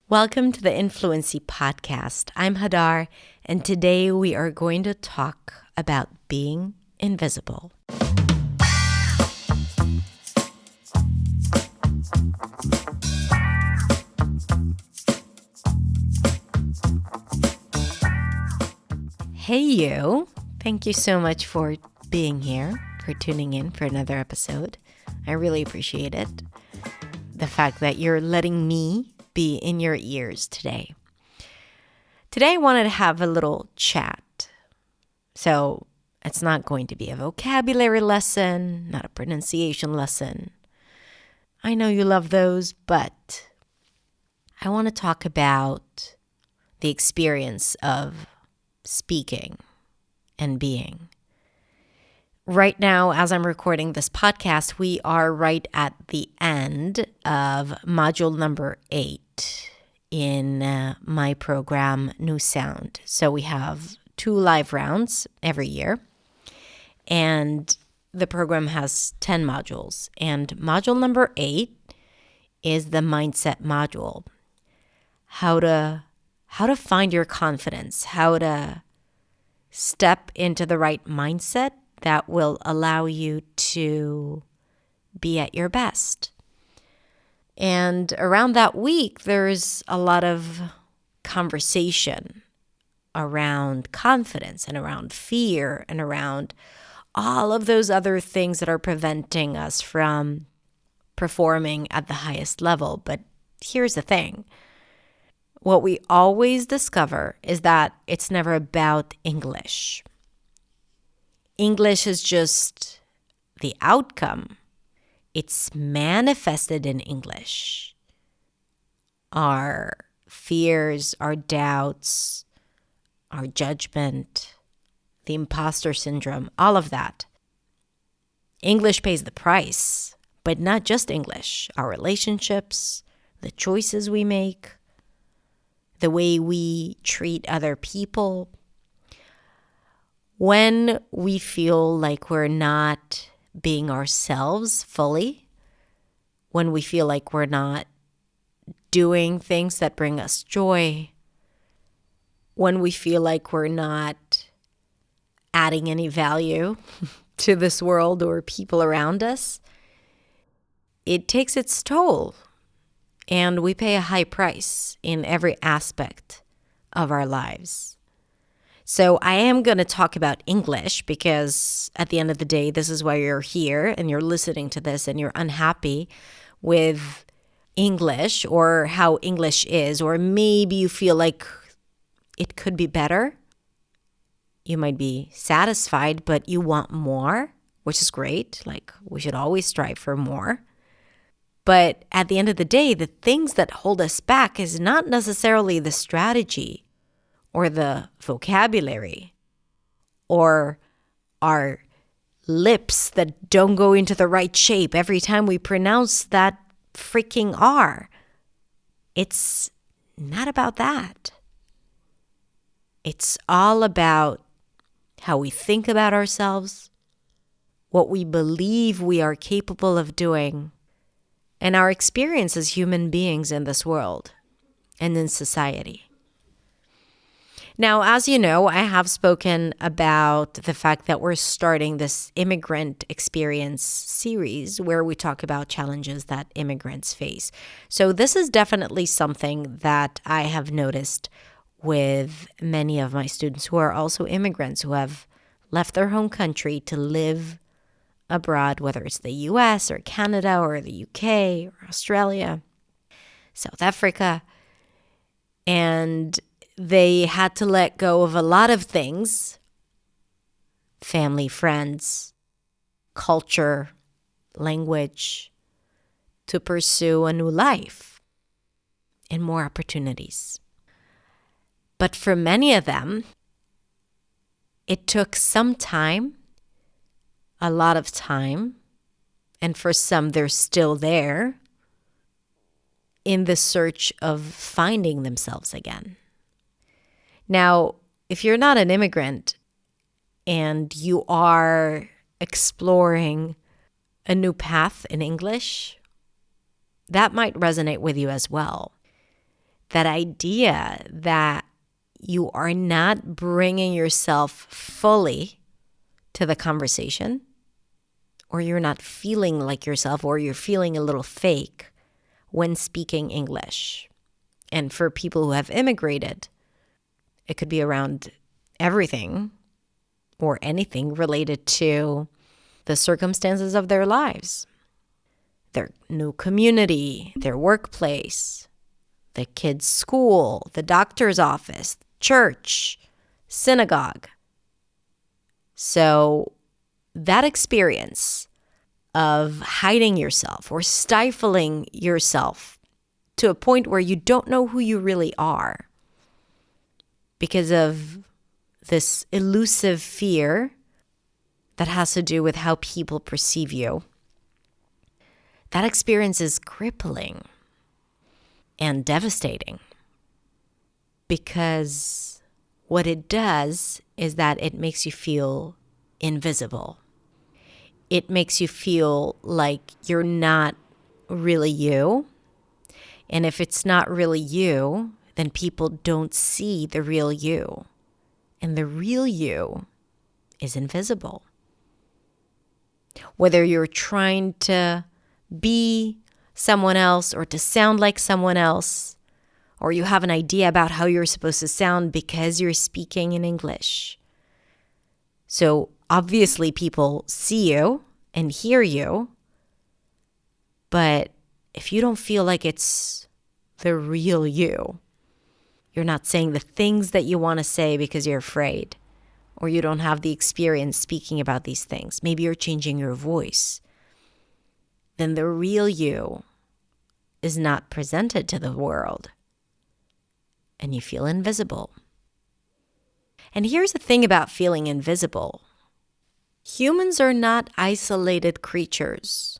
Welcome to the Influency Podcast. I'm Hadar, and today we are going to talk about being invisible. Hey you! Thank you so much for being here, for tuning in for another episode. I really appreciate it. The fact that you're letting me be in your ears today. Today I wanted to have a little chat. So it's not going to be a vocabulary lesson, not a pronunciation lesson. I know you love those, but I want to talk about the experience of speaking and being. Right now, as I'm recording this podcast, we are right at the end of module number 8 in my program, New Sound. So we have 2 live rounds every year, and the program has 10 modules. And module number 8 is the mindset module. How to find your confidence, how to step into the right mindset that will allow you to be at your best. And around that week, there's a lot of conversation around confidence and around fear and around all of those other things that are preventing us from performing at the highest level. But here's the thing. What we always discover is that it's never about English. English is just the outcome. It's manifested in English. Our fears, our doubts, our judgment, the imposter syndrome, all of that. English pays the price, but not just English. Our relationships, the choices we make, the way we treat other people. When we feel like we're not being ourselves fully, when we feel like we're not doing things that bring us joy, when we feel like we're not adding any value to this world or people around us, it takes its toll. And we pay a high price in every aspect of our lives. So I am going to talk about English because at the end of the day, this is why you're here and you're listening to this and you're unhappy with English or how English is, or maybe you feel like it could be better. You might be satisfied, but you want more, which is great. Like, we should always strive for more. But at the end of the day, the things that hold us back is not necessarily the strategy or the vocabulary, or our lips that don't go into the right shape every time we pronounce that freaking R. It's not about that. It's all about how we think about ourselves, what we believe we are capable of doing, and our experience as human beings in this world and in society. Now, as you know, I have spoken about the fact that we're starting this immigrant experience series where we talk about challenges that immigrants face. So this is definitely something that I have noticed with many of my students who are also immigrants who have left their home country to live abroad, whether it's the US or Canada or the UK or Australia, South Africa. And they had to let go of a lot of things, family, friends, culture, language, to pursue a new life and more opportunities. But for many of them, it took some time, a lot of time, and for some, they're still there in the search of finding themselves again. Now, if you're not an immigrant and you are exploring a new path in English, that might resonate with you as well. that idea that you are not bringing yourself fully to the conversation, or you're not feeling like yourself, or you're feeling a little fake when speaking English. And for people who have immigrated, it could be around everything or anything related to the circumstances of their lives, their new community, their workplace, the kids' school, the doctor's office, church, synagogue. So that experience of hiding yourself or stifling yourself to a point where you don't know who you really are because of this elusive fear that has to do with how people perceive you. That experience is crippling and devastating because what it does is that it makes you feel invisible. It makes you feel like you're not really you. And if it's not really you, then people don't see the real you. And the real you is invisible. Whether you're trying to be someone else or to sound like someone else, or you have an idea about how you're supposed to sound because you're speaking in English. So obviously people see you and hear you, but if you don't feel like it's the real you, you're not saying the things that you want to say because you're afraid, or you don't have the experience speaking about these things. Maybe you're changing your voice. Then the real you is not presented to the world, and you feel invisible. And here's the thing about feeling invisible. Humans are not isolated creatures.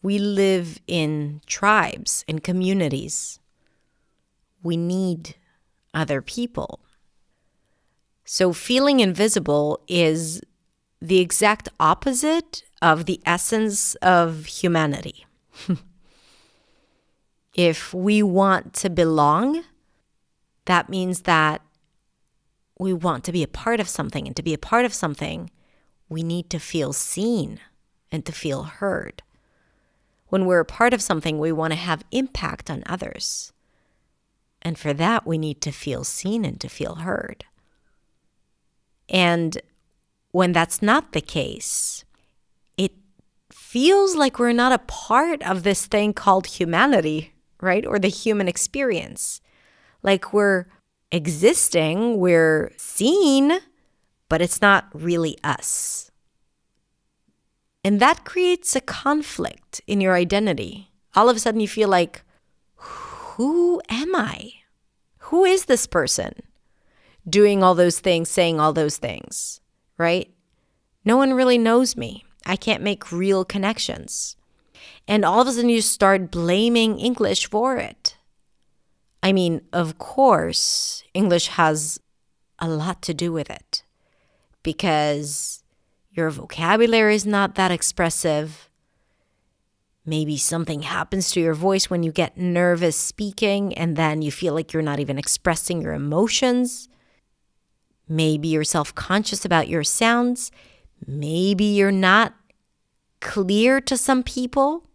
We live in tribes, in communities. We need other people. So feeling invisible is the exact opposite of the essence of humanity. If we want to belong, that means that we want to be a part of something. And to be a part of something, we need to feel seen and to feel heard. When we're a part of something, we want to have impact on others. And for that, we need to feel seen and to feel heard. And when that's not the case, it feels like we're not a part of this thing called humanity, right? Or the human experience. Like we're existing, we're seen, but it's not really us. And that creates a conflict in your identity. All of a sudden you feel like, who am I? Who is this person doing all those things, saying all those things, right? No one really knows me. I can't make real connections. And all of a sudden you start blaming English for it. I mean, of course, English has a lot to do with it because your vocabulary is not that expressive. Maybe something happens to your voice when you get nervous speaking and then you feel like you're not even expressing your emotions. Maybe you're self-conscious about your sounds. Maybe you're not clear to some people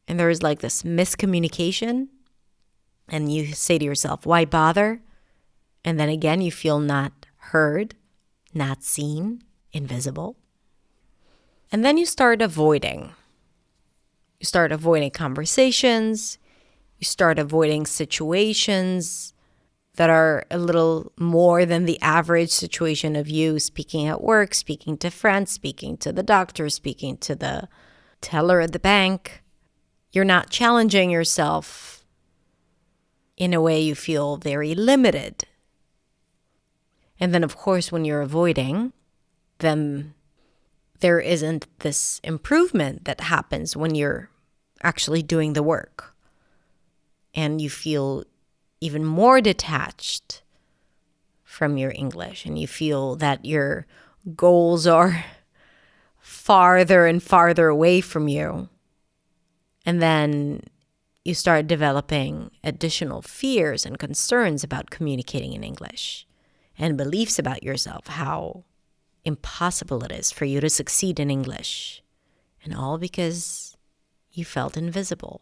and there is like this miscommunication. And you say to yourself, why bother? And then again, you feel not heard, not seen, invisible. And then you start avoiding. You start avoiding conversations. You start avoiding situations that are a little more than the average situation of you speaking at work, speaking to friends, speaking to the doctor, speaking to the teller at the bank. You're not challenging yourself. In a way, you feel very limited. And then, of course, when you're avoiding, then there isn't this improvement that happens when you're actually doing the work. And you feel even more detached from your English. And you feel that your goals are farther and farther away from you. And then you start developing additional fears and concerns about communicating in English and beliefs about yourself, how impossible it is for you to succeed in English. And all because you felt invisible.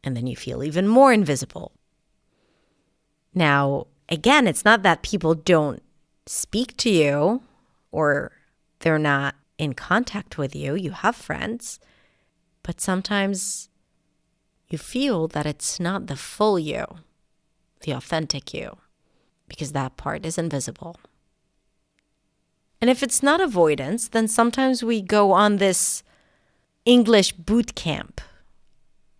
And then you feel even more invisible. Now, again, it's not that people don't speak to you or they're not in contact with you. You have friends. But sometimes you feel that it's not the full you, the authentic you, because that part is invisible. And if it's not avoidance, then sometimes we go on this English boot camp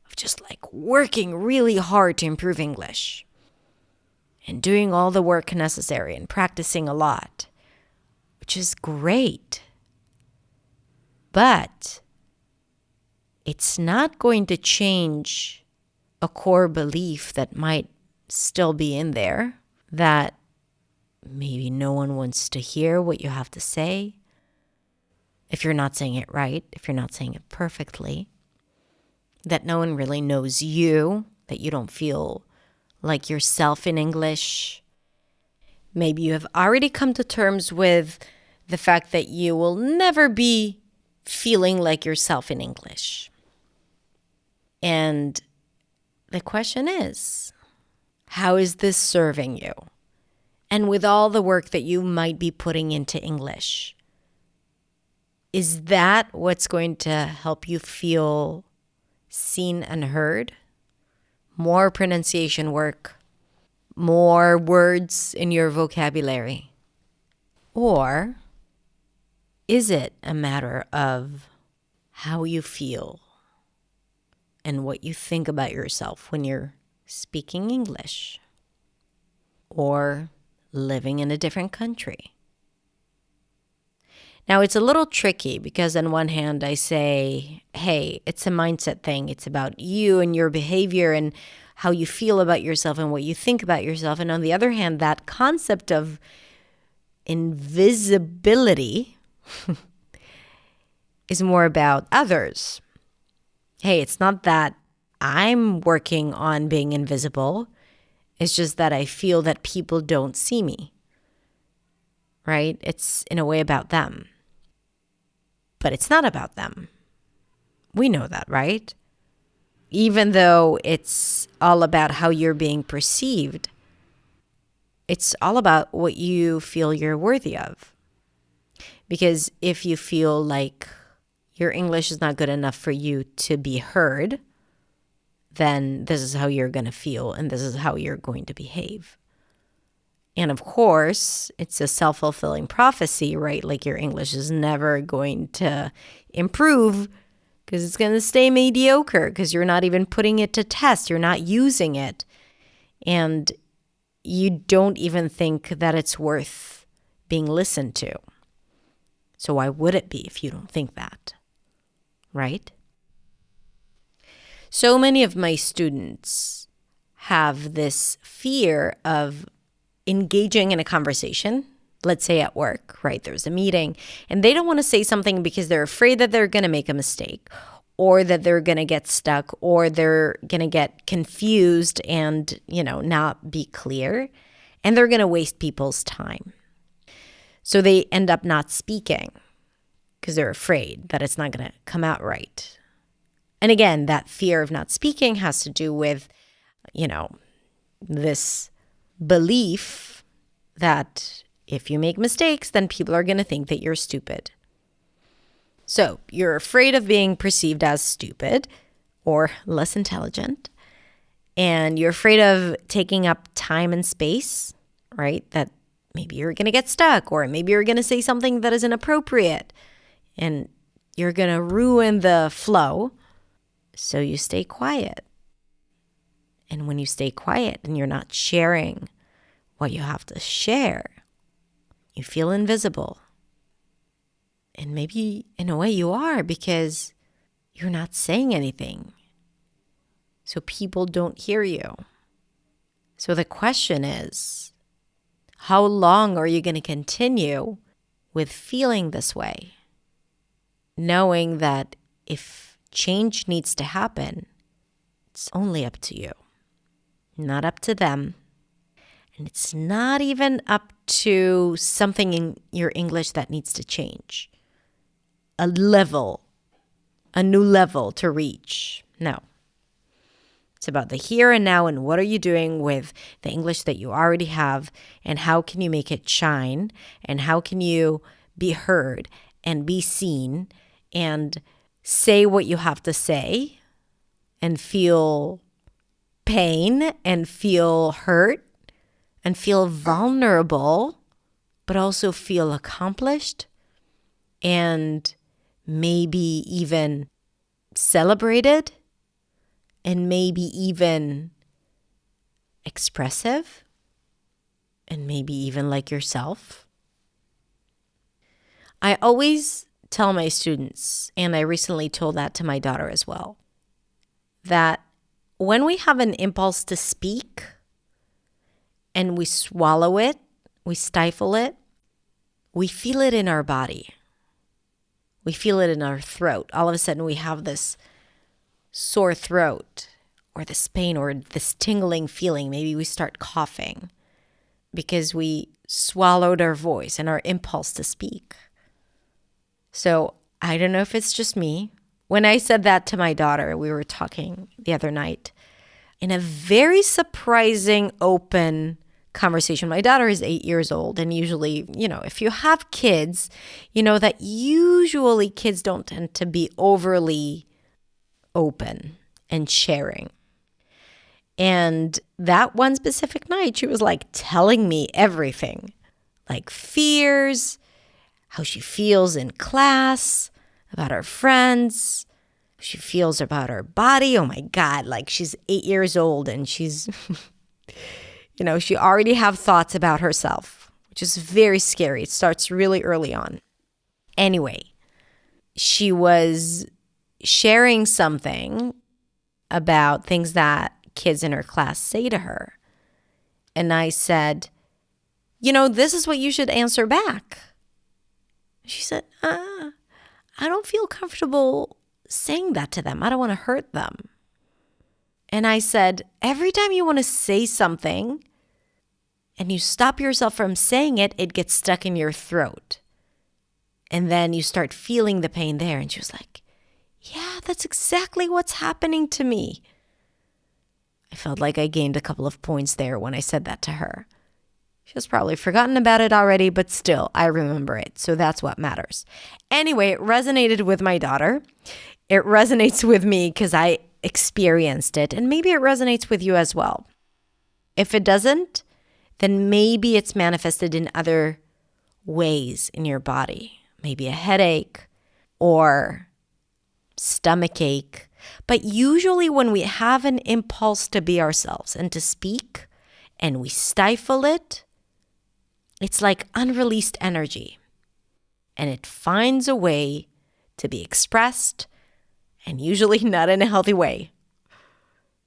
of just like working really hard to improve English and doing all the work necessary and practicing a lot, which is great. But it's not going to change a core belief that might still be in there, that maybe no one wants to hear what you have to say. If you're not saying it right, if you're not saying it perfectly, that no one really knows you, that you don't feel like yourself in English. Maybe you have already come to terms with the fact that you will never be feeling like yourself in English. And the question is, how is this serving you? And with all the work that you might be putting into English, is that what's going to help you feel seen and heard? More pronunciation work, more words in your vocabulary? Or is it a matter of how you feel and what you think about yourself when you're speaking English or living in a different country? Now, it's a little tricky because on one hand I say, hey, it's a mindset thing. It's about you and your behavior and how you feel about yourself and what you think about yourself. And on the other hand, that concept of invisibility is more about others. Hey, it's not that I'm working on being invisible. It's just that I feel that people don't see me, right? It's in a way about them. But it's not about them. We know that, right? Even though it's all about how you're being perceived, it's all about what you feel you're worthy of. Because if you feel like your English is not good enough for you to be heard, then this is how you're going to feel and this is how you're going to behave. And of course, it's a self-fulfilling prophecy, right? Like your English is never going to improve because it's going to stay mediocre because you're not even putting it to test. You're not using it. And you don't even think that it's worth being listened to. So why would it be if you don't think that, right? So many of my students have this fear of engaging in a conversation, let's say at work, right? There's a meeting and they don't want to say something because they're afraid that they're going to make a mistake or that they're going to get stuck or they're going to get confused and, not be clear. And they're going to waste people's time. So they end up not speaking because they're afraid that it's not going to come out right. And again, that fear of not speaking has to do with, this belief that if you make mistakes, then people are going to think that you're stupid. So you're afraid of being perceived as stupid or less intelligent. And you're afraid of taking up time and space, right? That maybe you're going to get stuck or maybe you're going to say something that is inappropriate and you're going to ruin the flow. So you stay quiet. And when you stay quiet and you're not sharing what you have to share, you feel invisible. And maybe in a way you are because you're not saying anything. So people don't hear you. So the question is, how long are you going to continue with feeling this way? Knowing that if change needs to happen, It's only up to you, not up to them. And it's not even up to something in your English that needs to change. A new level to reach. No. It's about the here and now and what are you doing with the English that you already have and how can you make it shine and how can you be heard and be seen and say what you have to say and feel pain and feel hurt and feel vulnerable, but also feel accomplished and maybe even celebrated and maybe even expressive and maybe even like yourself. I always tell my students, and I recently told that to my daughter as well, that when we have an impulse to speak and we swallow it, we stifle it, we feel it in our body. We feel it in our throat. All of a sudden we have this sore throat or this pain or this tingling feeling. Maybe we start coughing because we swallowed our voice and our impulse to speak. So I don't know if it's just me. When I said that to my daughter, we were talking the other night in a very surprising, open conversation. My daughter is 8 years old, and usually, if you have kids, you know that usually kids don't tend to be overly open and sharing. And that one specific night, she was like telling me everything, like fears, how she feels in class, about her friends, how she feels about her body. Oh my God, like she's 8 years old and she's, she already have thoughts about herself, which is very scary. It starts really early on. Anyway, she was sharing something about things that kids in her class say to her. And I said, this is what you should answer back. She said, I don't feel comfortable saying that to them. I don't want to hurt them. And I said, every time you want to say something and you stop yourself from saying it, it gets stuck in your throat. And then you start feeling the pain there. And she was like, yeah, that's exactly what's happening to me. I felt like I gained a couple of points there when I said that to her. She has probably forgotten about it already, but still, I remember it. So that's what matters. Anyway, it resonated with my daughter. It resonates with me because I experienced it. And maybe it resonates with you as well. If it doesn't, then maybe it's manifested in other ways in your body. Maybe a headache or stomach ache. But usually when we have an impulse to be ourselves and to speak and we stifle it, it's like unreleased energy. And it finds a way to be expressed and usually not in a healthy way.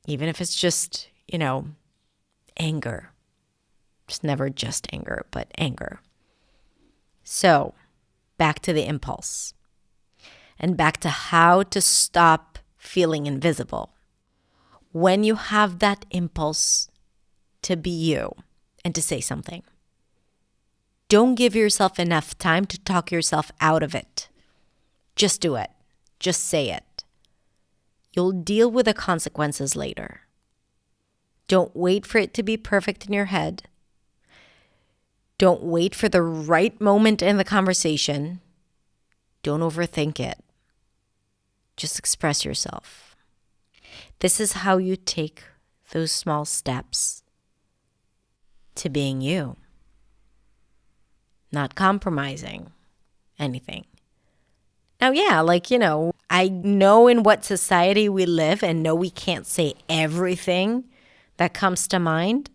Even if it's just, anger. It's never just anger, but anger. So back to the impulse. And back to how to stop feeling invisible. When you have that impulse to be you and to say something, don't give yourself enough time to talk yourself out of it. Just do it. Just say it. You'll deal with the consequences later. Don't wait for it to be perfect in your head. Don't wait for the right moment in the conversation. Don't overthink it. Just express yourself. This is how you take those small steps to being you. Not compromising anything. Now, yeah, I know in what society we live and know we can't say everything that comes to mind.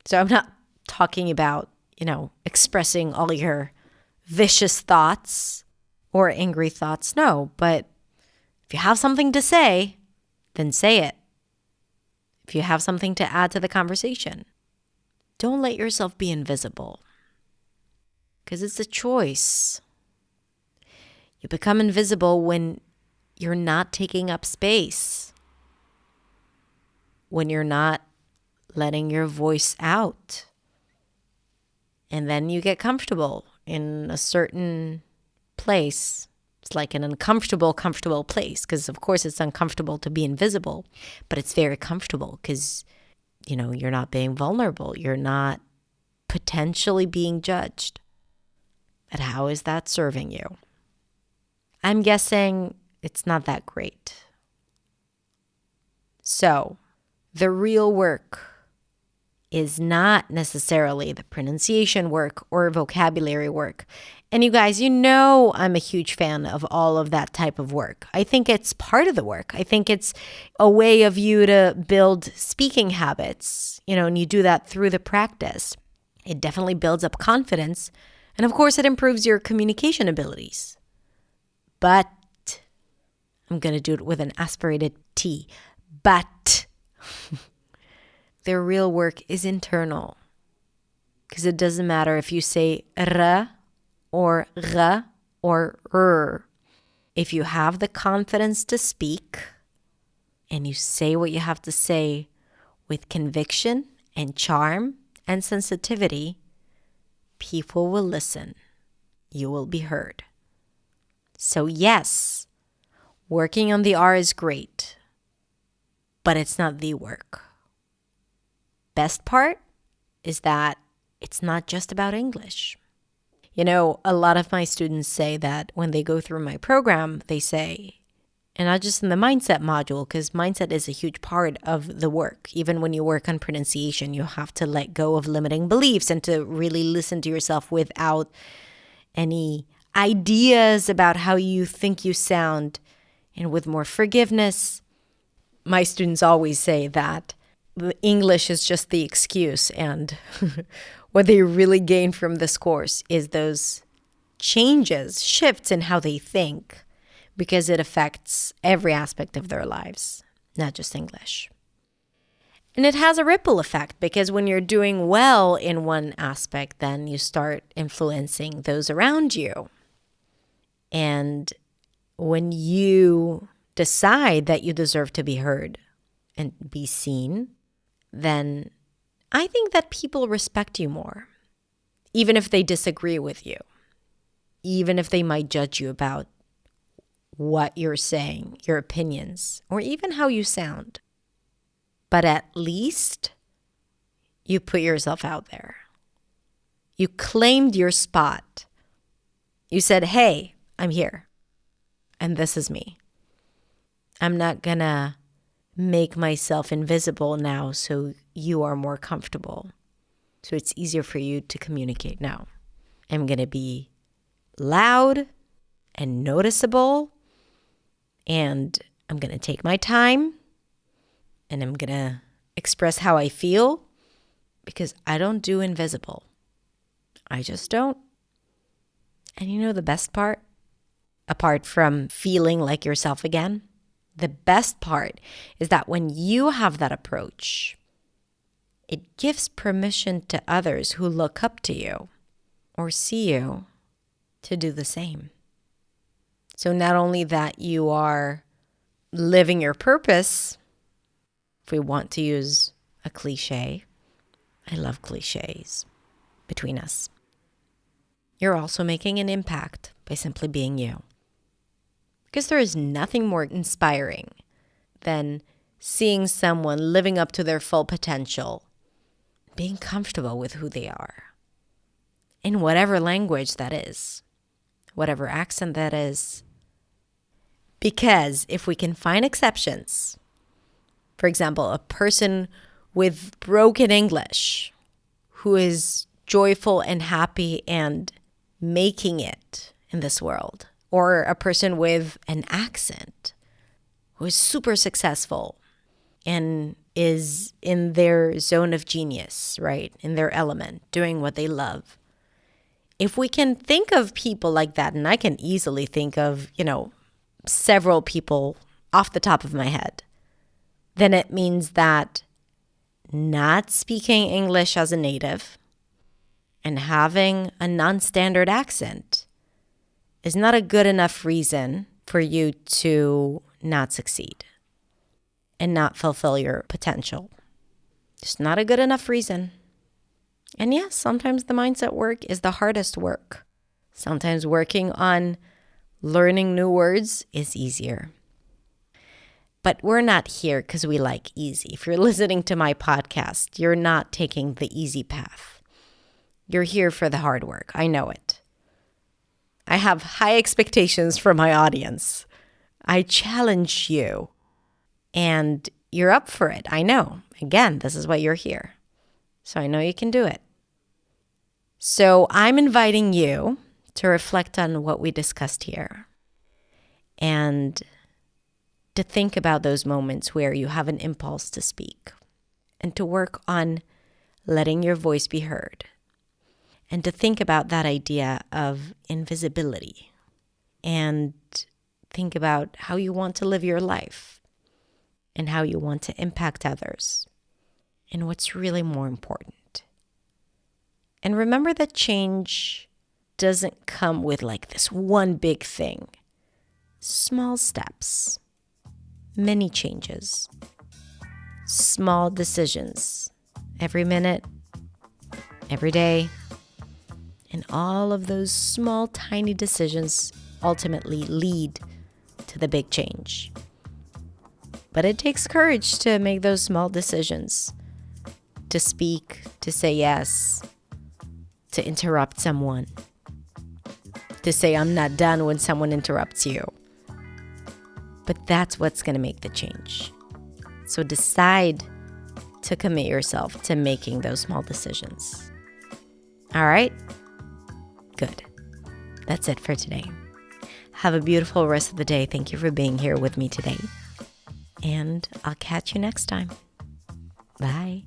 So I'm not talking about, expressing all your vicious thoughts or angry thoughts. No, but if you have something to say, then say it. If you have something to add to the conversation, don't let yourself be invisible. Because it's a choice. You become invisible when you're not taking up space. when you're not letting your voice out. And then you get comfortable in a certain place. It's like an uncomfortable, comfortable place, because of course it's uncomfortable to be invisible, but it's very comfortable because, you're not being vulnerable. You're not potentially being judged. But how is that serving you? I'm guessing it's not that great. So the real work is not necessarily the pronunciation work or vocabulary work. And you guys, I'm a huge fan of all of that type of work. I think it's part of the work. I think it's a way of you to build speaking habits, and you do that through the practice. It definitely builds up confidence. And of course, it improves your communication abilities. But I'm going to do it with an aspirated T. But their real work is internal, because it doesn't matter if you say r or r or r. If you have the confidence to speak and you say what you have to say with conviction and charm and sensitivity, people will listen. You will be heard. So yes, working on the R is great, but it's not the work. Best part is that it's not just about English. A lot of my students say that when they go through my program, they say, and not just in the mindset module, because mindset is a huge part of the work. Even when you work on pronunciation, you have to let go of limiting beliefs and to really listen to yourself without any ideas about how you think you sound, and with more forgiveness. My students always say that English is just the excuse, and what they really gain from this course is those shifts in how they think, because it affects every aspect of their lives, not just English. And it has a ripple effect, because when you're doing well in one aspect, then you start influencing those around you. And when you decide that you deserve to be heard and be seen, then I think that people respect you more, even if they disagree with you, even if they might judge you about what you're saying, your opinions, or even how you sound. But at least you put yourself out there. You claimed your spot. You said, hey, I'm here, and this is me. I'm not gonna make myself invisible now so you are more comfortable, so it's easier for you to communicate now. I'm gonna be loud and noticeable, and I'm gonna take my time, and I'm gonna express how I feel, because I don't do invisible. I just don't. And the best part, apart from feeling like yourself again, the best part is that when you have that approach, it gives permission to others who look up to you or see you to do the same. So not only that you are living your purpose, if we want to use a cliche, I love cliches between us, you're also making an impact by simply being you. Because there is nothing more inspiring than seeing someone living up to their full potential, being comfortable with who they are, in whatever language that is, whatever accent that is. Because if we can find exceptions, for example, a person with broken English who is joyful and happy and making it in this world, or a person with an accent who is super successful and is in their zone of genius, right? In their element, doing what they love. If we can think of people like that, and I can easily think of, several people off the top of my head, then it means that not speaking English as a native and having a non-standard accent is not a good enough reason for you to not succeed. and not fulfill your potential. It's not a good enough reason. And yes, sometimes the mindset work is the hardest work. Sometimes working on learning new words is easier. But we're not here because we like easy. If you're listening to my podcast, you're not taking the easy path. You're here for the hard work. I know it. I have high expectations for my audience. I challenge you. And you're up for it. I know. Again, this is why you're here. So I know you can do it. So I'm inviting you to reflect on what we discussed here and to think about those moments where you have an impulse to speak and to work on letting your voice be heard and to think about that idea of invisibility and think about how you want to live your life and how you want to impact others and what's really more important. And remember that change doesn't come with like this one big thing. Small steps, many changes, small decisions, every minute, every day. And all of those small, tiny decisions ultimately lead to the big change. But it takes courage to make those small decisions, to speak, to say yes, to interrupt someone, to say I'm not done when someone interrupts you. But that's what's going to make the change. So decide to commit yourself to making those small decisions. All right? Good. That's it for today. Have a beautiful rest of the day. Thank you for being here with me today. And I'll catch you next time. Bye.